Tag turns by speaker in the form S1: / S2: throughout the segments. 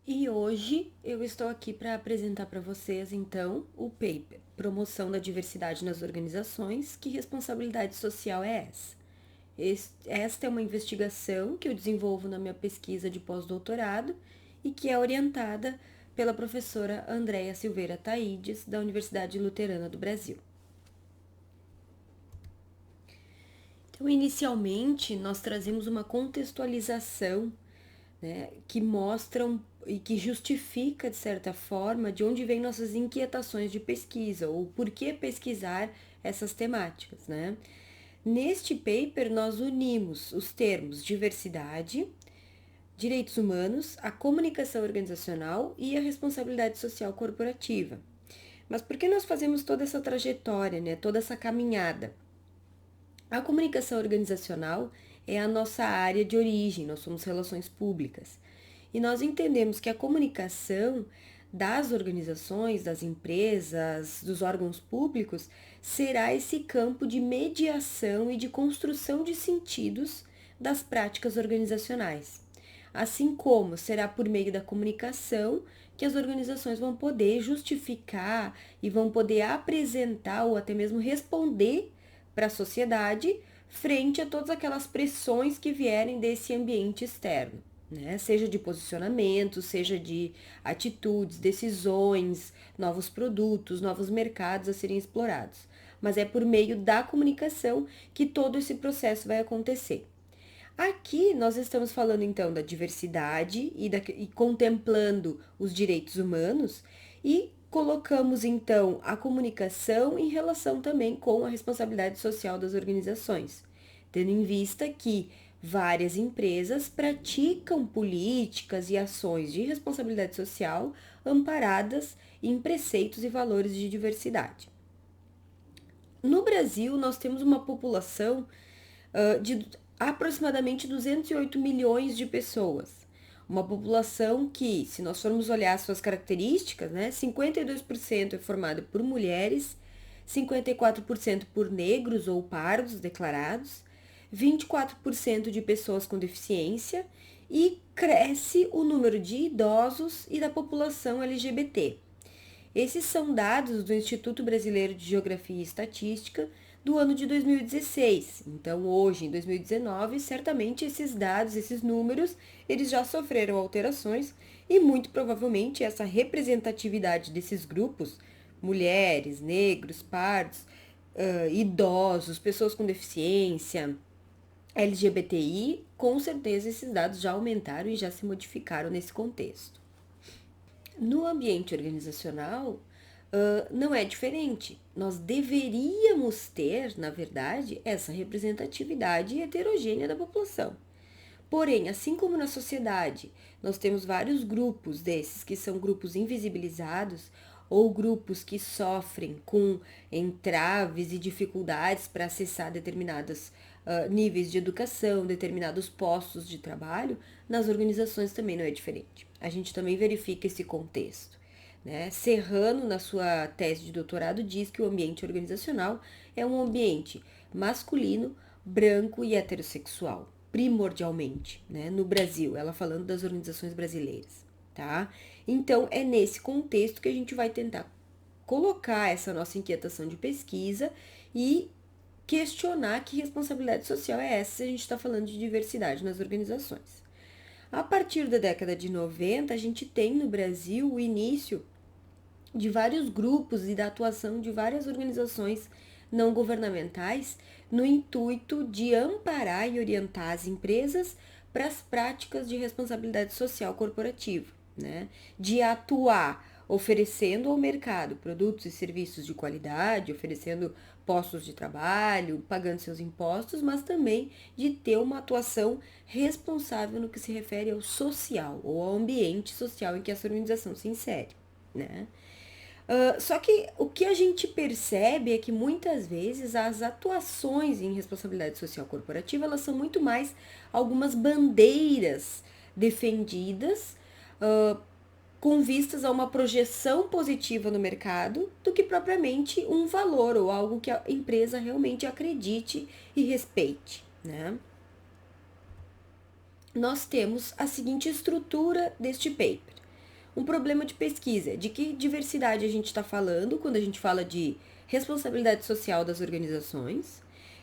S1: E hoje eu estou aqui para apresentar para vocês, então, o paper Promoção da Diversidade nas Organizações, que responsabilidade social é essa? Esta é uma investigação que eu desenvolvo na minha pesquisa de pós-doutorado e que é orientada pela professora Andréa Silveira Taídes, da Universidade Luterana do Brasil. Então, inicialmente, nós trazemos uma contextualização, né, que mostram e que justifica, de certa forma, de onde vêm nossas inquietações de pesquisa ou por que pesquisar essas temáticas, né? Neste paper, nós unimos os termos diversidade, direitos humanos, a comunicação organizacional e a responsabilidade social corporativa. Mas por que nós fazemos toda essa trajetória, né? Toda essa caminhada? A comunicação organizacional é a nossa área de origem, nós somos relações públicas. E nós entendemos que a comunicação das organizações, das empresas, dos órgãos públicos, será esse campo de mediação e de construção de sentidos das práticas organizacionais. Assim como será por meio da comunicação que as organizações vão poder justificar e vão poder apresentar ou até mesmo responder para a sociedade frente a todas aquelas pressões que vierem desse ambiente externo, né? Seja de posicionamento, seja de atitudes, decisões, novos produtos, novos mercados a serem explorados. Mas é por meio da comunicação que todo esse processo vai acontecer. Aqui nós estamos falando então da diversidade e contemplando os direitos humanos e colocamos então a comunicação em relação também com a responsabilidade social das organizações, tendo em vista que várias empresas praticam políticas e ações de responsabilidade social amparadas em preceitos e valores de diversidade. No Brasil, nós temos uma população de aproximadamente 208 milhões de pessoas. Uma população que, se nós formos olhar suas características, né, 52% é formada por mulheres, 54% por negros ou pardos declarados, 24% de pessoas com deficiência e cresce o número de idosos e da população LGBT. Esses são dados do Instituto Brasileiro de Geografia e Estatística do ano de 2016. Então, hoje, em 2019, certamente esses dados, esses números, eles já sofreram alterações e muito provavelmente essa representatividade desses grupos, mulheres, negros, pardos, idosos, pessoas com deficiência, LGBTI, com certeza esses dados já aumentaram e já se modificaram nesse contexto. No ambiente organizacional, não é diferente. Nós deveríamos ter, na verdade, essa representatividade heterogênea da população. Porém, assim como na sociedade, nós temos vários grupos desses que são grupos invisibilizados ou grupos que sofrem com entraves e dificuldades para acessar determinados níveis de educação, determinados postos de trabalho, nas organizações também não é diferente. A gente também verifica esse contexto. Né? Serrano, na sua tese de doutorado, diz que o ambiente organizacional é um ambiente masculino, branco e heterossexual, primordialmente, né? No Brasil, ela falando das organizações brasileiras, tá? Então, é nesse contexto que a gente vai tentar colocar essa nossa inquietação de pesquisa e questionar que responsabilidade social é essa se a gente está falando de diversidade nas organizações. A partir da década de 90, a gente tem no Brasil o início de vários grupos e da atuação de várias organizações não governamentais no intuito de amparar e orientar as empresas para as práticas de responsabilidade social corporativa, né? De atuar oferecendo ao mercado produtos e serviços de qualidade, oferecendo postos de trabalho, pagando seus impostos, mas também de ter uma atuação responsável no que se refere ao social ou ao ambiente social em que essa organização se insere, né? Só que o que a gente percebe é que muitas vezes as atuações em responsabilidade social corporativa elas são muito mais algumas bandeiras defendidas com vistas a uma projeção positiva no mercado do que propriamente um valor ou algo que a empresa realmente acredite e respeite, né? Nós temos a seguinte estrutura deste paper. um problema de pesquisa. De que diversidade a gente está falando quando a gente fala de responsabilidade social das organizações?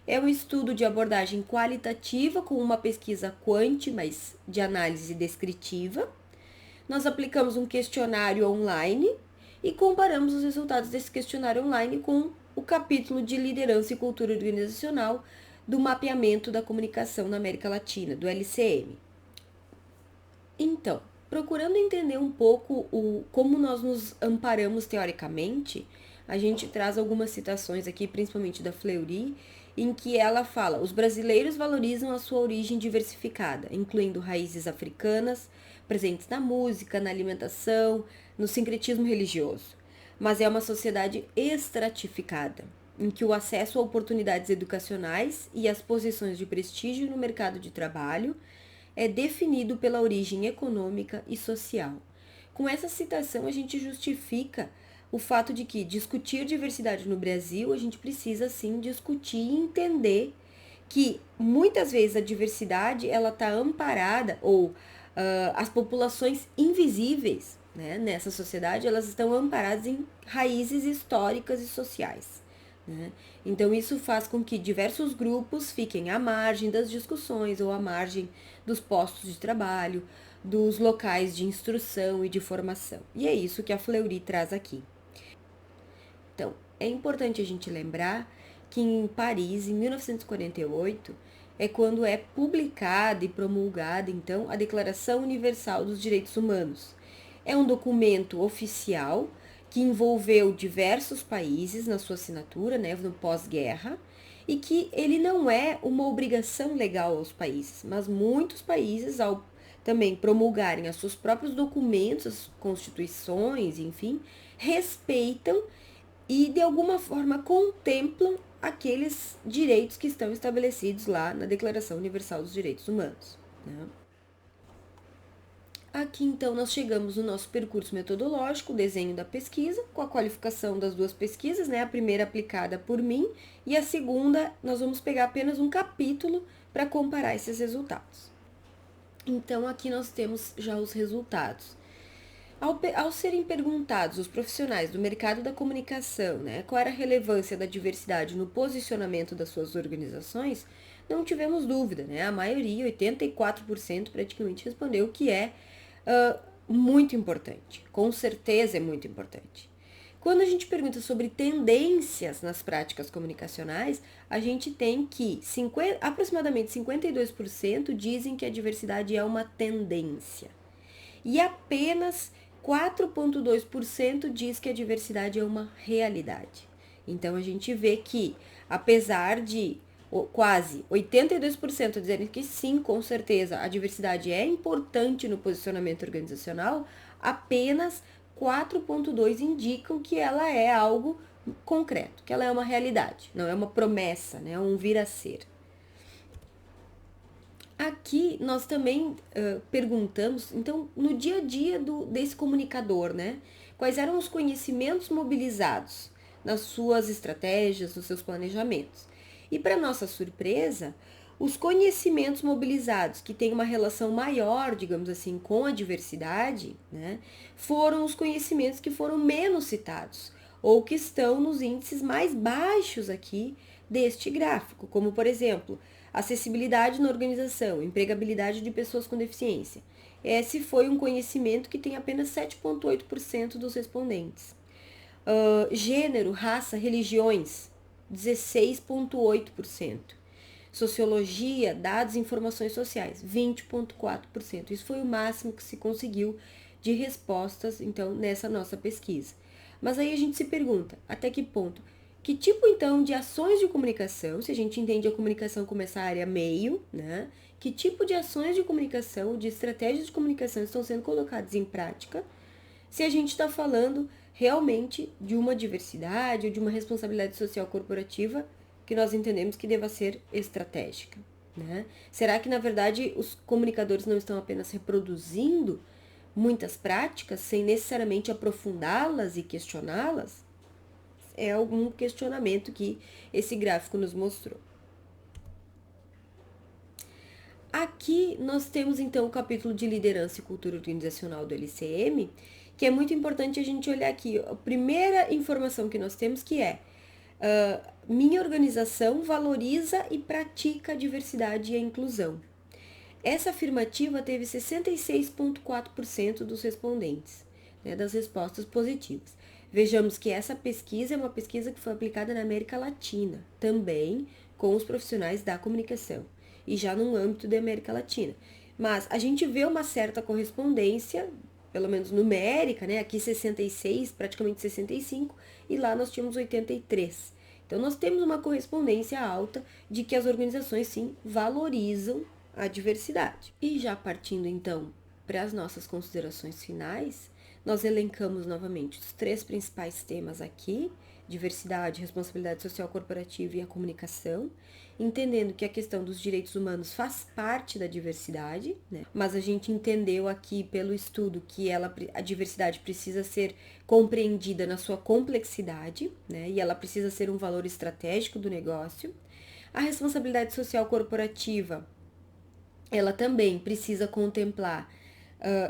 S1: É um estudo de abordagem qualitativa com uma pesquisa quant, mas de análise descritiva. Nós aplicamos um questionário online e comparamos os resultados desse questionário online com o capítulo de liderança e cultura organizacional do mapeamento da comunicação na América Latina, do LCM. Então, procurando entender um pouco como nós nos amparamos teoricamente, a gente traz algumas citações aqui, principalmente da Fleury, em que ela fala: os brasileiros valorizam a sua origem diversificada, incluindo raízes africanas, presentes na música, na alimentação, no sincretismo religioso. Mas é uma sociedade estratificada, em que o acesso a oportunidades educacionais e as posições de prestígio no mercado de trabalho é definido pela origem econômica e social. Com essa citação, a gente justifica o fato de que discutir diversidade no Brasil, a gente precisa sim discutir e entender que muitas vezes a diversidade ela está amparada ou as populações invisíveis, né, nessa sociedade, elas estão amparadas em raízes históricas e sociais. Né? Então, isso faz com que diversos grupos fiquem à margem das discussões ou à margem dos postos de trabalho, dos locais de instrução e de formação. E é isso que a Fleury traz aqui. Então, é importante a gente lembrar que em Paris, em 1948, é quando é publicada e promulgada, então, a Declaração Universal dos Direitos Humanos. É um documento oficial que envolveu diversos países na sua assinatura, né, no pós-guerra, e que ele não é uma obrigação legal aos países, mas muitos países, ao também promulgarem os seus próprios documentos, as constituições, enfim, respeitam e de alguma forma contemplam aqueles direitos que estão estabelecidos lá na Declaração Universal dos Direitos Humanos. Né? Aqui então nós chegamos no nosso percurso metodológico, o desenho da pesquisa, com a qualificação das duas pesquisas, né? A primeira aplicada por mim e a segunda nós vamos pegar apenas um capítulo para comparar esses resultados. Então aqui nós temos já os resultados. Ao serem perguntados os profissionais do mercado da comunicação, né, qual era a relevância da diversidade no posicionamento das suas organizações, não tivemos dúvida, né? A maioria, 84% praticamente, respondeu que é muito importante. Com certeza é muito importante. Quando a gente pergunta sobre tendências nas práticas comunicacionais, a gente tem que aproximadamente 52% dizem que a diversidade é uma tendência. E apenas 4,2% diz que a diversidade é uma realidade. Então a gente vê que, apesar de quase 82% dizerem que sim, com certeza, a diversidade é importante no posicionamento organizacional, apenas 4,2% indicam que ela é algo concreto, que ela é uma realidade, não é uma promessa, né, um vir a ser. Aqui nós também perguntamos, então, no dia a dia desse comunicador, né? Quais eram os conhecimentos mobilizados nas suas estratégias, nos seus planejamentos. E para nossa surpresa, os conhecimentos mobilizados que têm uma relação maior, digamos assim, com a diversidade, né? Foram os conhecimentos que foram menos citados ou que estão nos índices mais baixos aqui deste gráfico, como por exemplo, acessibilidade na organização, empregabilidade de pessoas com deficiência. Esse foi um conhecimento que tem apenas 7,8% dos respondentes. Gênero, raça, religiões, 16,8%. Sociologia, dados e informações sociais, 20,4%. Isso foi o máximo que se conseguiu de respostas, então, nessa nossa pesquisa. Mas aí a gente se pergunta, até que ponto? Que tipo, então, de ações de comunicação, se a gente entende a comunicação como essa área meio, né? Que tipo de ações de comunicação, de estratégias de comunicação estão sendo colocadas em prática, se a gente está falando realmente de uma diversidade ou de uma responsabilidade social corporativa que nós entendemos que deva ser estratégica, né? Será que, na verdade, os comunicadores não estão apenas reproduzindo muitas práticas sem necessariamente aprofundá-las e questioná-las? É algum questionamento que esse gráfico nos mostrou. Aqui nós temos então o capítulo de liderança e cultura organizacional do LCM, que é muito importante a gente olhar aqui. A primeira informação que nós temos que é minha organização valoriza e pratica a diversidade e a inclusão. Essa afirmativa teve 66,4% dos respondentes, né, das respostas positivas. Vejamos que essa pesquisa é uma pesquisa que foi aplicada na América Latina, também com os profissionais da comunicação, e já no âmbito da América Latina. Mas a gente vê uma certa correspondência, pelo menos numérica, né? Aqui 66, praticamente 65, e lá nós tínhamos 83. Então nós temos uma correspondência alta de que as organizações sim valorizam a diversidade. E já partindo então para as nossas considerações finais, nós elencamos novamente os 3 principais temas aqui: diversidade, responsabilidade social corporativa e a comunicação, entendendo que a questão dos direitos humanos faz parte da diversidade, né? Mas a gente entendeu aqui pelo estudo que a diversidade precisa ser compreendida na sua complexidade, né? E ela precisa ser um valor estratégico do negócio. A responsabilidade social corporativa, ela também precisa contemplar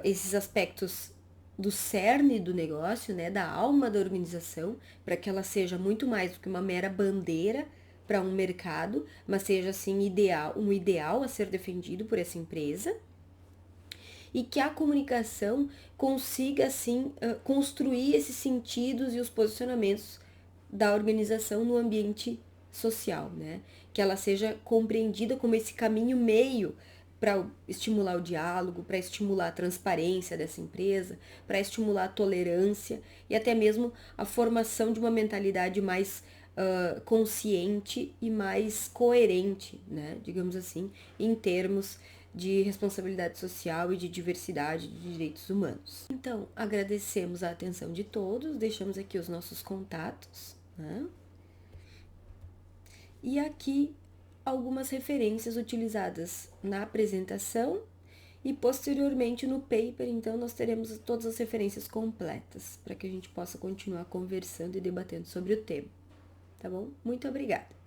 S1: esses aspectos do cerne do negócio, né, da alma da organização, para que ela seja muito mais do que uma mera bandeira para um mercado, mas seja assim um ideal a ser defendido por essa empresa. E que a comunicação consiga assim construir esses sentidos e os posicionamentos da organização no ambiente social, né? Que ela seja compreendida como esse caminho meio para estimular o diálogo, para estimular a transparência dessa empresa, para estimular a tolerância e até mesmo a formação de uma mentalidade mais consciente e mais coerente, né? Digamos assim, em termos de responsabilidade social e de diversidade de direitos humanos. Então, agradecemos a atenção de todos, deixamos aqui os nossos contatos, né? E aqui algumas referências utilizadas na apresentação e posteriormente no paper, então nós teremos todas as referências completas para que a gente possa continuar conversando e debatendo sobre o tema, tá bom? Muito obrigada!